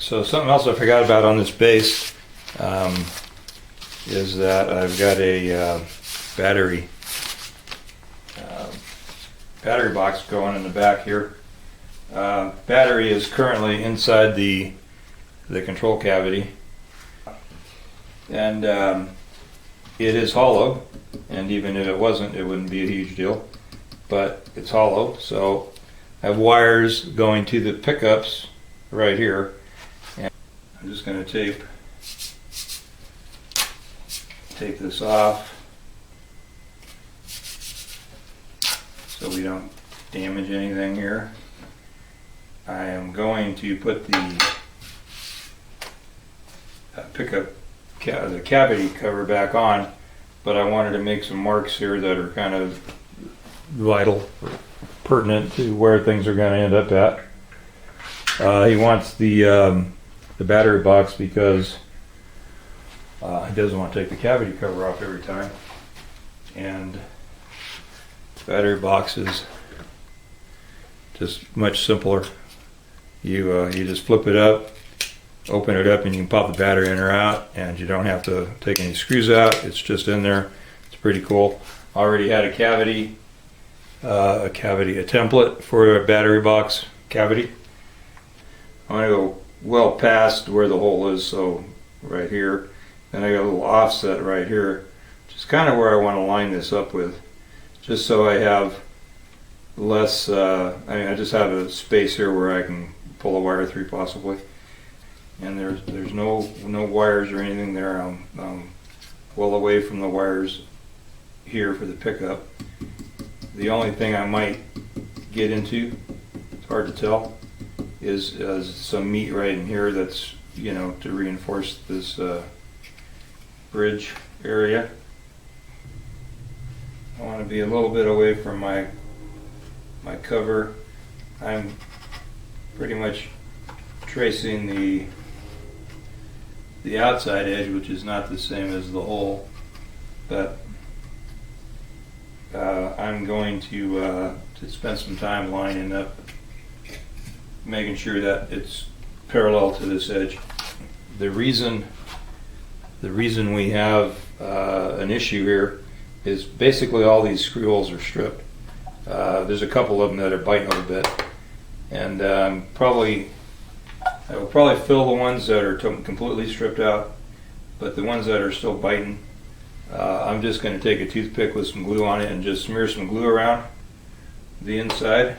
So something else I forgot about on this base is that I've got a battery box going in the back here. Battery is currently inside the control cavity, and it is hollow, and even if it wasn't, it wouldn't be a huge deal, but it's hollow. So I have wires going to the pickups right here, and I'm just going to tape this off so we don't damage anything here. I am going to put the the cavity cover back on, but I wanted to make some marks here that are kind of vital, pertinent to where things are going to end up at. He wants the battery box because he doesn't want to take the cavity cover off every time, and the battery box is just much simpler. You just flip it up, open it up, and you can pop the battery in or out, and you don't have to take any screws out. It's just in there. It's pretty cool. Already had a template for a battery box cavity. I'm going to go well past where the hole is, so right here. Then I got a little offset right here, which is kind of where I want to line this up with, just so I have less, I just have a space here where I can pull a wire through possibly. And there's no wires or anything there. I'm well away from the wires here for the pickup. The only thing I might get into, it's hard to tell, is some meat right in here that's, to reinforce this bridge area. I want to be a little bit away from my cover. I'm pretty much tracing the outside edge, which is not the same as the hole, but I'm going to spend some time lining up, making sure that it's parallel to this edge. The reason we have an issue here is basically all these screw holes are stripped. There's a couple of them that are biting a little bit, and I will probably fill the ones that are completely stripped out, but the ones that are still biting, I'm just going to take a toothpick with some glue on it and just smear some glue around the inside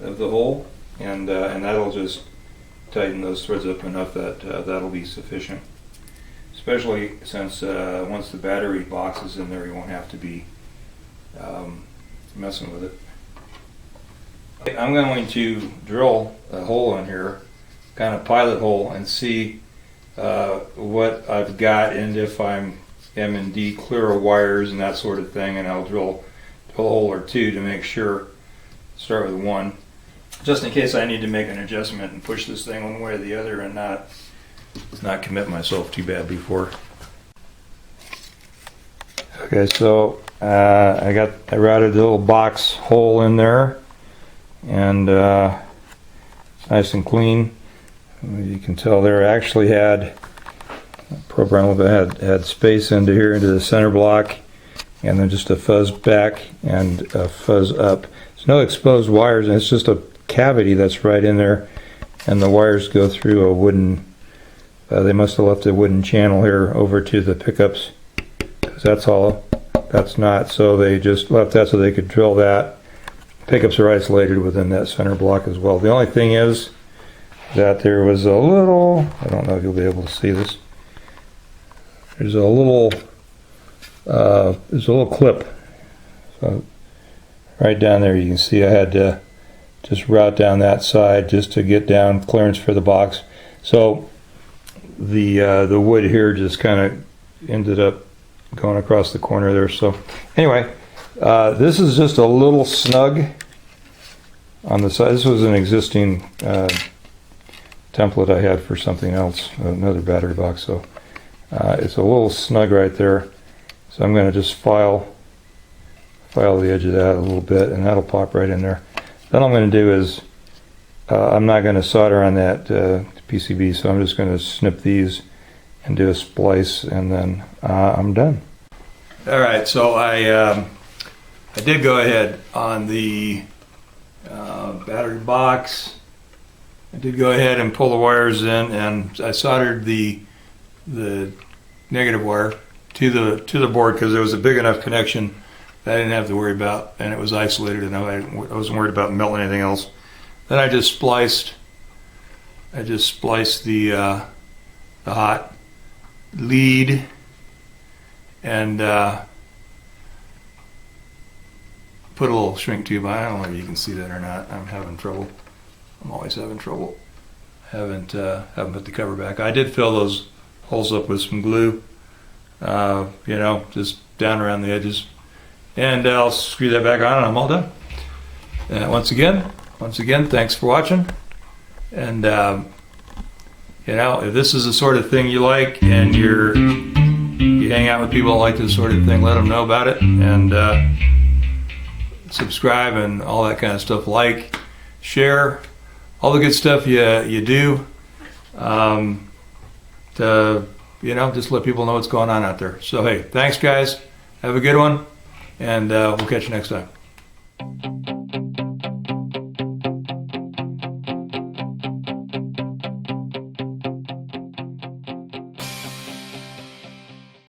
of the hole, and that'll just tighten those threads up enough that that'll be sufficient. Especially since once the battery box is in there, you won't have to be messing with it. I'm going to drill a hole in here, kind of pilot hole, and see what I've got, and if I'm M&D clear of wires and that sort of thing, and I'll drill a hole or two to make sure. Start with one, just in case I need to make an adjustment and push this thing one way or the other and not commit myself too bad before. Okay, so I routed the little box hole in there, and it's nice and clean. You can tell there actually had had space into here, into the center block, and then just a fuzz back and a fuzz up. There's no exposed wires, and it's just a cavity that's right in there, and the wires go through a wooden, they must have left a wooden channel here over to the pickups, because that's hollow. That's not, so they just left that so they could drill that. Pickups are isolated within that center block as well. The only thing is that there was a little, I don't know if you'll be able to see this, there's a little clip. So right down there you can see I had to just route down that side just to get down clearance for the box. So the wood here just kind of ended up going across the corner there. So anyway, this is just a little snug on the side. This was an existing template I had for something else, another battery box. So it's a little snug right there. So I'm going to just file the edge of that a little bit, and that'll pop right in there. Then all I'm going to do is I'm not going to solder on that PCB. So I'm just going to snip these and do a splice, and then I'm done. All right, so I did go ahead on the battery box. I did go ahead and pull the wires in, and I soldered the negative wire to the board because there was a big enough connection that I didn't have to worry about, and it was isolated, and I wasn't worried about melting anything else. Then I just spliced the hot lead and put a little shrink tube on. I don't know if you can see that or not. I'm having trouble. I'm always having trouble. Haven't put the cover back. I did fill those holes up with some glue, just down around the edges. And I'll screw that back on and I'm all done. Once again, thanks for watching. And if this is the sort of thing you like and you hang out with people that like this sort of thing, let them know about it. And subscribe and all that kind of stuff. Like, share, all the good stuff you do to just let people know what's going on out there. So hey, thanks guys, have a good one, and we'll catch you next time.